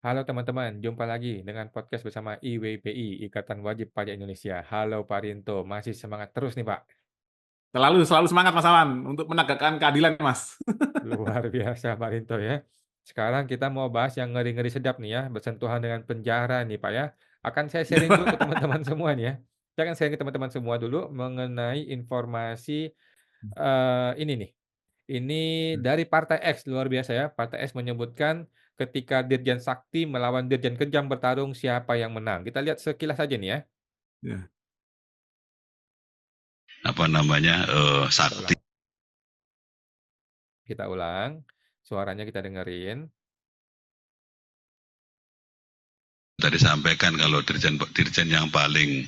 Halo teman-teman, jumpa lagi dengan podcast bersama IWPI, Ikatan Wajib Pajak Indonesia. Halo Pak Rinto, masih semangat terus nih Pak. Selalu selalu semangat Mas Awan untuk menegakkan keadilan Mas. Luar biasa Pak Rinto ya. Sekarang kita mau bahas yang ngeri-ngeri sedap nih ya, bersentuhan dengan penjara nih Pak ya. Akan saya sharing dulu ke teman-teman semua nih ya. Saya akan sharing ke teman-teman semua dulu mengenai informasi ini nih. Ini dari Partai X, luar biasa ya. Partai X menyebutkan ketika Dirjen Sakti melawan Dirjen Kejam bertarung siapa yang menang. Kita lihat sekilas saja nih ya. Ya. Kita Sakti ulang. Kita ulang. Suaranya kita dengerin. tadi sampaikan kalau dirjen yang paling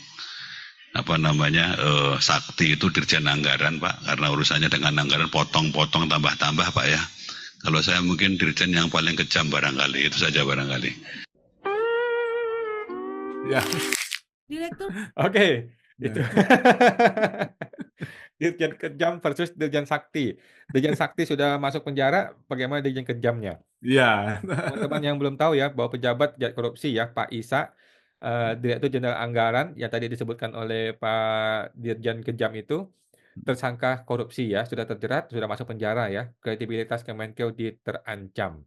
sakti itu dirjen anggaran Pak, karena urusannya dengan anggaran potong-potong tambah-tambah Pak ya. Kalau saya mungkin dirjen yang paling kejam barangkali, itu saja barangkali. Ya. Direktur. Oke, itu. Ya. Dirjen Kejam versus Dirjen Sakti. Dirjen Sakti sudah masuk penjara, bagaimana Dirjen Kejamnya? Iya. Teman-teman yang belum tahu ya, bahwa pejabat korupsi ya, Pak Isa, Direktur Jenderal Anggaran yang tadi disebutkan oleh Pak Dirjen Kejam itu, tersangka korupsi ya, sudah terjerat, sudah masuk penjara ya, kredibilitas Kemenkeu terancam.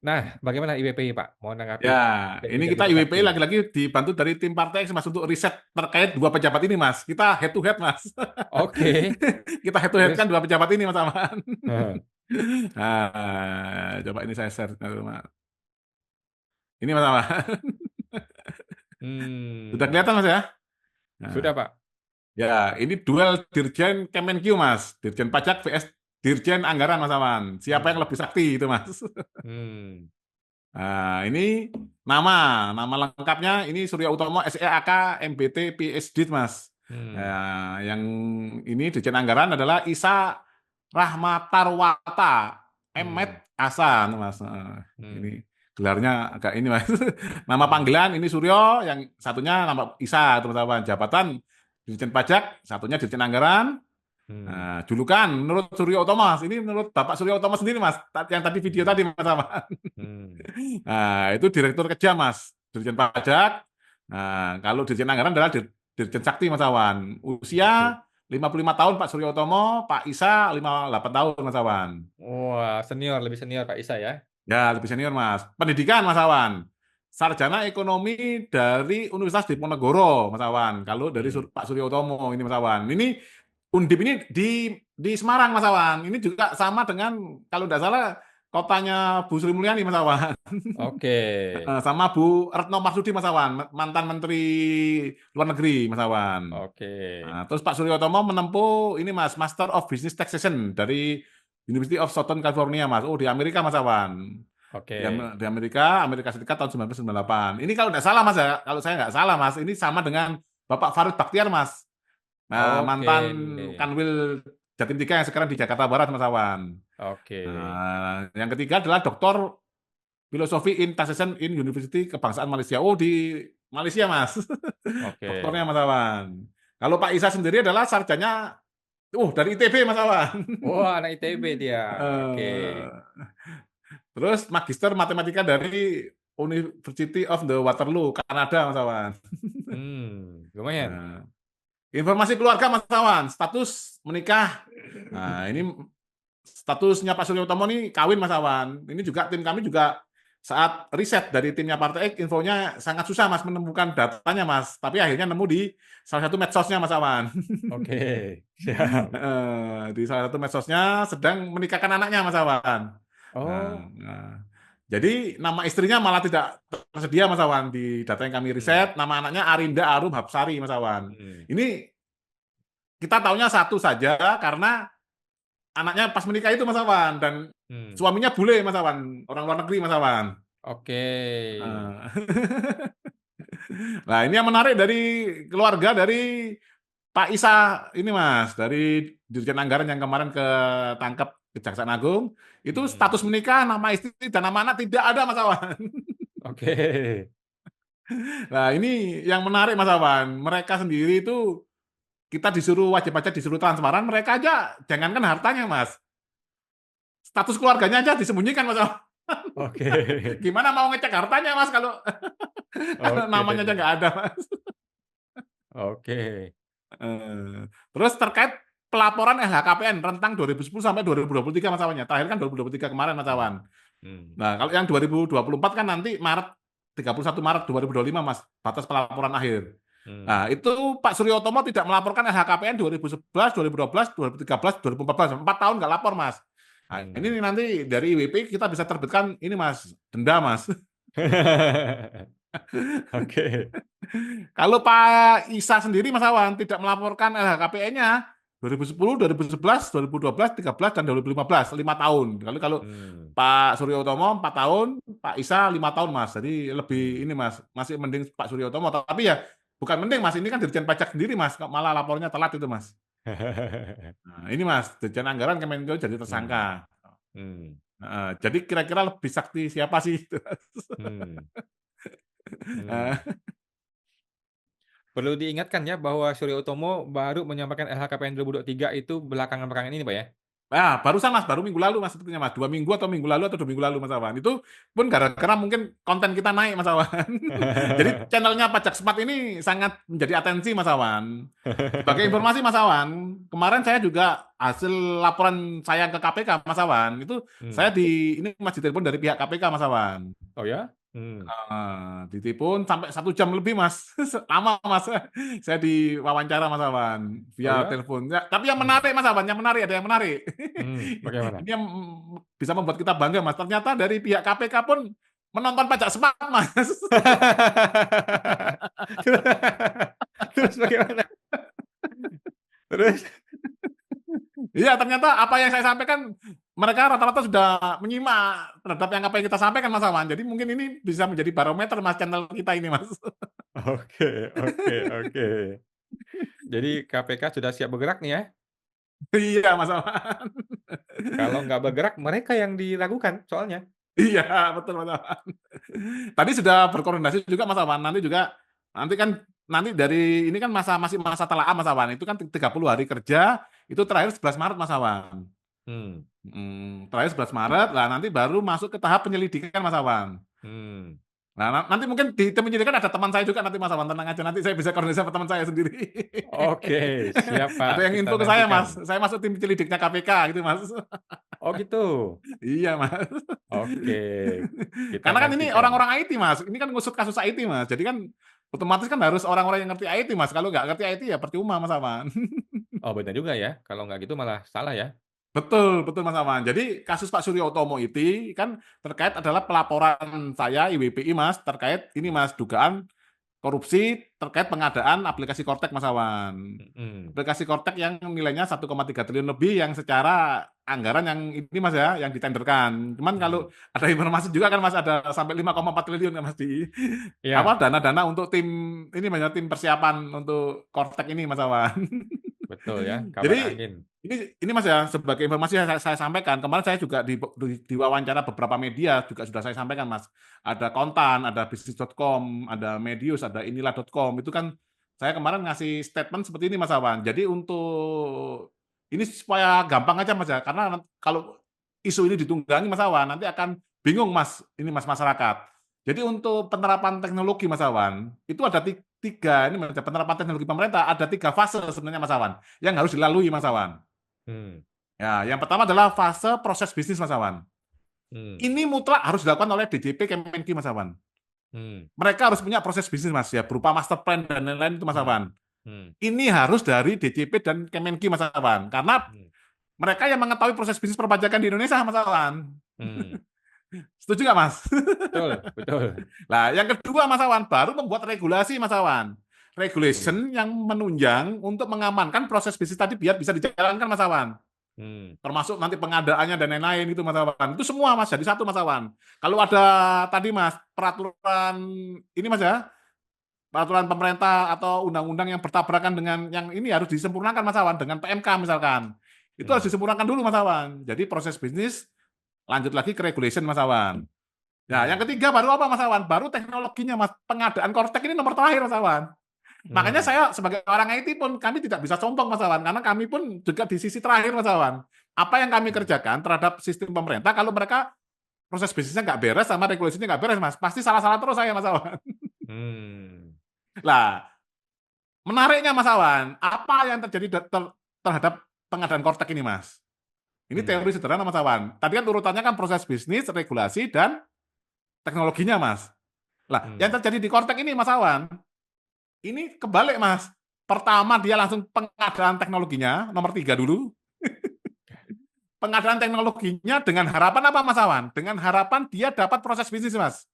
Nah, bagaimana IWPI Pak? Mau menanggapi Ya, Dirjen ini Kejam kita Dirjen Sakti IWPI ini? lagi-lagi dibantu dari tim Partai X Mas untuk riset terkait dua pejabat ini Mas. Kita head to head Mas. Oke, Kita head to head kan terus? dua pejabat ini Mas Aman. Heeh. Nah, coba ini saya share Mas. Ini Mas Aman. Sudah Hmm, kelihatan Mas ya? sudah Nah, Pak. ya, ini duel Dirjen Kemenkeu Mas. Dirjen Pajak vs Dirjen Anggaran Mas Aman. Siapa yang Hmm, lebih sakti itu Mas? hmm, Nah, ini nama lengkapnya ini Surya Utomo SEAK MBT PhD Mas. hmm, Nah, yang ini Dirjen Anggaran adalah Isa Rahmatarwata hmm, Emet Hasan Mas. Nah, hmm, ini gelarnya agak ini Mas. Nama hmm, panggilan ini Suryo, yang satunya nama Isa teman-teman. Jabatan Dirjen Pajak, satunya Dirjen Anggaran. hmm, Nah, julukan menurut Suryo Utomo, ini menurut Bapak Suryo Utomo sendiri Mas, yang tadi video hmm, tadi Mas. hmm. Nah, itu direktur kejam, Mas. Dirjen Pajak. Nah, kalau Dirjen Anggaran adalah Dirjen Sakti, Mas Awan. Oke. Usia 55 tahun Pak Suryo Utomo, Pak Isa 58 tahun, Mas Awan. Wah, senior, lebih senior Pak Isa ya. Ya, lebih senior, Mas. Pendidikan, Mas Awan. Sarjana Ekonomi dari Universitas Diponegoro, Mas Awan. Kalau dari Hmm. Pak Suryo Utomo, ini Mas Awan. Ini Undip ini di Semarang, Mas Awan. Ini juga sama dengan, kalau tidak salah, kotanya Bu Sri Mulyani, Mas Awan. Oke. Sama Bu Retno Marsudi Mas Awan, mantan Menteri Luar Negeri Mas Awan. Oke. Nah, terus Pak Suryotomo menempuh ini Mas, Master of Business Taxation dari University of Southern California Mas. Oh, di Amerika Mas Awan. Oke. Di Amerika Serikat tahun 1998. Ini kalau tidak salah Mas ya, kalau saya nggak salah Mas, ini sama dengan Bapak Farid Baktiar Mas. Nah, Oke. mantan Kanwil Jatim 3 yang sekarang di Jakarta Barat Mas Awan. Oke. Nah, yang ketiga adalah Doktor Filosofi in Taxation in University Kebangsaan Malaysia. Oh, di Malaysia, Mas. Oke. Doktornya, Mas Awan. Kalau Pak Isa sendiri adalah sarjana, dari ITB, Mas Awan. Wah, anak ITB dia. Oke. Eh, Terus Magister Matematika dari University of the Waterloo, Kanada, Mas Awan. Lumayan. Nah, informasi keluarga, Mas Awan. Status menikah. Nah, ini statusnya Pak Suryo Utomo ini kawin, Mas Awan. Ini juga tim kami juga saat riset dari timnya Partai X, infonya sangat susah Mas menemukan datanya Mas. Tapi akhirnya nemu di salah satu medsosnya Mas Awan. Oke. Siap. Di salah satu medsosnya sedang menikahkan anaknya Mas Awan. Nah, Oh. nah. Jadi nama istrinya malah tidak tersedia Mas Awan di data yang kami Hmm. riset. Nama anaknya Arinda Arum Hapsari Mas Awan. Hmm. Ini kita taunya satu saja karena anaknya pas menikah itu Mas Awan, dan Hmm. suaminya bule Mas Awan, orang luar negeri Mas Awan. Oke. Nah, nah, ini yang menarik dari keluarga dari Pak Isa ini Mas, dari Dirjen Anggaran yang kemarin ketangkep Kejaksaan Agung, itu Hmm. status menikah, nama istri dan nama anak tidak ada Mas Awan. Oke. Nah, ini yang menarik Mas Awan, mereka sendiri itu kita disuruh wajib pajak, disuruh transparan, mereka aja jangankan hartanya Mas, status keluarganya aja disembunyikan Mas Awan. Oke. Gimana mau ngecek hartanya, Mas, kalau kalau Oke namanya aja deh. nggak ada, Mas. Oke. Terus terkait pelaporan LHKPN rentang 2010 sampai 2023 Mas Awan ya. Terakhir kan 2023 kemarin Mas Mmm, Awan. mmm, Nah, kalau yang 2024 kan nanti Maret 31 Maret 2025 Mas, batas pelaporan akhir. mmm, Nah, itu Pak Suryotomo tidak melaporkan LHKPN 2011, 2012, 2013, 2014, 4 tahun nggak lapor Mas. Nah, ini mmm. nanti dari IWP kita bisa terbitkan ini Mas, denda Mas. Oke. Kalau Pak Isa sendiri Mas Awan tidak melaporkan LHKPN-nya 2010, 2011, 2012, 13 dan 2015, 5 tahun. Kalau Mmm, Pak Suryotomo 4 tahun, Pak Isa 5 tahun Mas. Jadi lebih mmm. ini Mas, masih mending Pak Suryotomo. Tapi ya bukan mending Mas, ini kan Dirjen Pajak sendiri Mas, kok malah lapornya telat itu Mas. Nah, ini Mas, Dirjen Anggaran Kemenko jadi Mmm, tersangka. mmm, Heeh, jadi kira-kira lebih sakti siapa sih? mmm, Eh, mmm. Perlu diingatkan ya bahwa Surya Utomo baru menyampaikan LHKPN 2023 itu belakangan-belakangan ini, Pak, ya? Nah, barusan Mas, baru minggu lalu Mas sebetulnya Mas, 2 minggu atau minggu lalu atau 2 minggu lalu Mas Awan. Itu pun gara-gara mungkin konten kita naik Mas Awan. Jadi channelnya Pajak Smart ini sangat menjadi atensi Mas Awan. Sebagai informasi Mas Awan, kemarin saya juga hasil laporan saya ke KPK Mas Awan, itu saya Mmm. ini Mas ditelepon dari pihak KPK Mas Awan. Oh ya? Mmm. Ditelepon sampai 1 jam lebih Mas, lama Mas, saya diwawancara Mas Awan, Oh via ya? telepon. Ya, tapi yang Mmm, menarik Mas Awan, yang menarik, ada yang menarik. bagaimana? Ini yang bisa membuat kita bangga Mas, ternyata dari pihak KPK pun menonton Pajak Smart Mas. Terus bagaimana? Terus? Iya, ternyata apa yang saya sampaikan, mereka rata-rata sudah menyimak terhadap yang apa yang kita sampaikan Mas Awan. Jadi mungkin ini bisa menjadi barometer Mas, channel kita ini Mas. Oke, oke, oke. Jadi KPK sudah siap bergerak nih ya? Iya Mas Awan. Kalau nggak bergerak mereka yang diragukan soalnya. Iya, betul Mas Awan. Tadi sudah berkoordinasi juga Mas Awan, nanti kan nanti dari ini kan masih masa telaah Mas Awan, itu kan 30 hari kerja, itu terakhir 11 Maret Mas Awan. Mmm, Terakhir 11 Maret, lah nanti baru masuk ke tahap penyelidikan Mas Awan. mmm. Nah, nanti mungkin di tim penyelidikan ada teman saya juga nanti Mas Awan, tenang aja, nanti saya bisa koordinasi sama teman saya sendiri. Oke, siap Pak, Ada yang kita info ke saya nantikan. Mas, saya masuk tim penyelidiknya KPK gitu Mas. Oh gitu? Iya Mas. Oke, kita Karena kan ini nantikan. orang-orang IT Mas, ini kan ngusut kasus IT Mas, jadi kan otomatis kan harus orang-orang yang ngerti IT Mas, kalau nggak ngerti IT ya percuma Mas Aman. Oh benar juga ya, kalau nggak gitu malah salah ya? Betul, betul Mas Aman. Jadi kasus Pak Surya Utomo itu kan terkait adalah pelaporan saya IWPI Mas, terkait ini Mas, dugaan korupsi terkait pengadaan aplikasi Kortek Mas Awan. Mhm, Aplikasi Kortek yang nilainya 1,3 triliun lebih yang secara anggaran yang ini Mas ya, yang ditenderkan. Cuman mmm. kalau ada informasi juga kan Mas ada sampai 5,4 triliun kan Mas di apa Iya, dana-dana untuk tim ini Mas ya, tim persiapan untuk Kortek ini Mas Awan. betul ya, kabar Jadi angin. ini Mas ya, sebagai informasi yang saya sampaikan, kemarin saya juga diwawancara beberapa media juga sudah saya sampaikan Mas. Ada Kontan, ada bisnis.com, ada Medius, ada inilah.com. Itu kan saya kemarin ngasih statement seperti ini Mas Awan. Jadi untuk ini supaya gampang aja Mas ya, karena kalau isu ini ditunggangi Mas Awan, nanti akan bingung Mas, ini Mas masyarakat. Jadi untuk penerapan teknologi Mas Awan, itu ada tiga, ini Mas, penerapan teknologi pemerintah ada 3 fase sebenarnya Mas Awan yang harus dilalui Mas Awan. Mmm, Ya, yang pertama adalah fase proses bisnis Mas Awan. mmm, Ini mutlak harus dilakukan oleh DJP Kemenki Mas Awan. mmm, Mereka harus punya proses bisnis Mas ya, berupa master plan dan lain-lain itu Mas mmm, Awan. mmm, Ini harus dari DJP dan Kemenki Mas Awan, karena mmm, mereka yang mengetahui proses bisnis perpajakan di Indonesia Mas Awan. mmm. Setuju nggak Mas? Betul, betul. Nah, yang kedua Mas Awan, baru membuat regulasi Mas Awan. Mmm, Regulation yang menunjang untuk mengamankan proses bisnis tadi biar bisa dijalankan Mas Awan. mmm, Termasuk nanti pengadaannya dan lain-lain itu Mas Awan. Itu semua Mas, jadi satu Mas Awan. Kalau ada tadi Mas, peraturan ini Mas ya, peraturan pemerintah atau undang-undang yang bertabrakan dengan yang ini harus disempurnakan Mas Awan, dengan PMK misalkan. Itu harus mmm, disempurnakan dulu Mas Awan. Jadi proses bisnis lanjut lagi ke regulation Mas Awan. Nah, yang mmm, ketiga baru apa Mas Awan? Baru teknologinya Mas. Pengadaan Kortek ini nomor terakhir Mas Awan. Makanya mmm, saya sebagai orang IT pun kami tidak bisa sombong Mas Awan, karena kami pun juga di sisi terakhir Mas Awan. Apa yang kami mmm, kerjakan terhadap sistem pemerintah kalau mereka proses bisnisnya nggak beres sama regulasinya nggak beres, Mas. Pasti salah-salah terus saya, Mas Awan. Hmm. Lah, menariknya Mas Awan, apa yang terjadi terhadap pengadaan Kortek ini, Mas? Ini teori sederhana, Mas Awan. Tadi kan urutannya kan proses bisnis, regulasi, dan teknologinya, Mas. Lah, yang terjadi di Kortek ini, Mas Awan, ini kebalik, Mas. Pertama, dia langsung pengadaan teknologinya, nomor 3 dulu. Pengadaan teknologinya dengan harapan apa, Mas Awan? Dengan harapan dia dapat proses bisnis, Mas.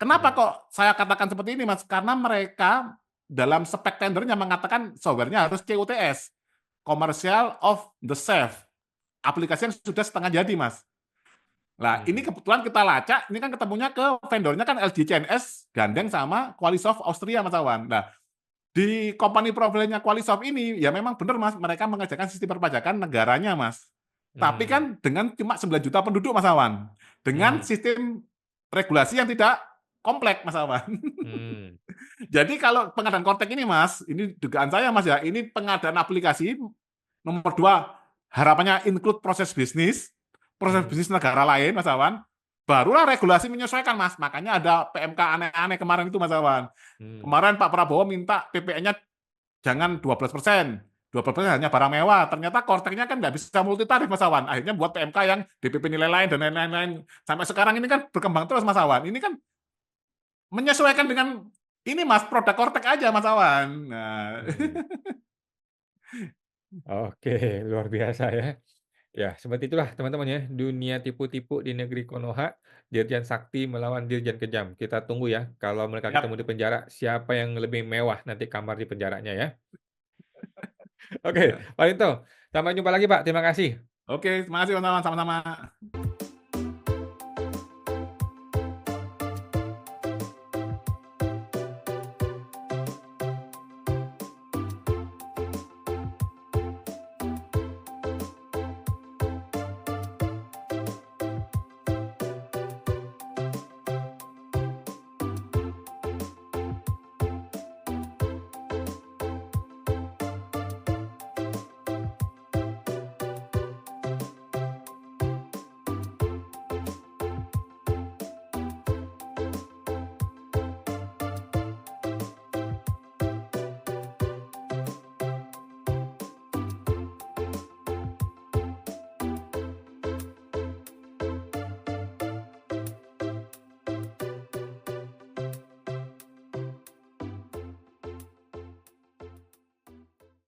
Kenapa kok saya katakan seperti ini, Mas? Karena mereka dalam spek tendernya mengatakan softwarenya harus COTS, Commercial of the Safe. Aplikasi yang sudah setengah jadi, Mas. Nah, ini kebetulan kita lacak, ini kan ketemunya ke vendornya kan LG CNS, gandeng sama Qualisoft Austria, Mas Awan. Nah, di company profilnya Qualisoft ini, ya memang benar, Mas, mereka mengerjakan sistem perpajakan negaranya, Mas. Tapi kan dengan cuma 9 juta penduduk, Mas Awan. Dengan sistem regulasi yang tidak kompleks, Mas Awan. Jadi kalau pengadaan Kortek ini, Mas, ini dugaan saya, Mas, ya, ini pengadaan aplikasi, nomor 2, harapannya include proses bisnis negara lain, Mas Awan. Barulah regulasi menyesuaikan, Mas. Makanya ada PMK aneh-aneh kemarin itu, Mas Awan. Kemarin Pak Prabowo minta PPN-nya jangan 12%. 12% hanya barang mewah. Ternyata Korteknya kan nggak bisa multi tarif, Mas Awan. Akhirnya buat PMK yang DPP nilai lain dan lain-lain. Sampai sekarang ini kan berkembang terus, Mas Awan. Ini kan menyesuaikan dengan ini, Mas, produk Kortek aja, Mas Awan. Nah. Oke, luar biasa ya. Ya, seperti itulah teman-teman ya, dunia tipu-tipu di negeri Konoha, Dirjen Sakti melawan Dirjen Kejam. Kita tunggu ya, kalau mereka ketemu di penjara, siapa yang lebih mewah nanti kamar di penjaranya ya. Oke, Pak Linto, sampai jumpa lagi Pak, terima kasih. Oke, terima kasih, Mas Awan. Sama-sama.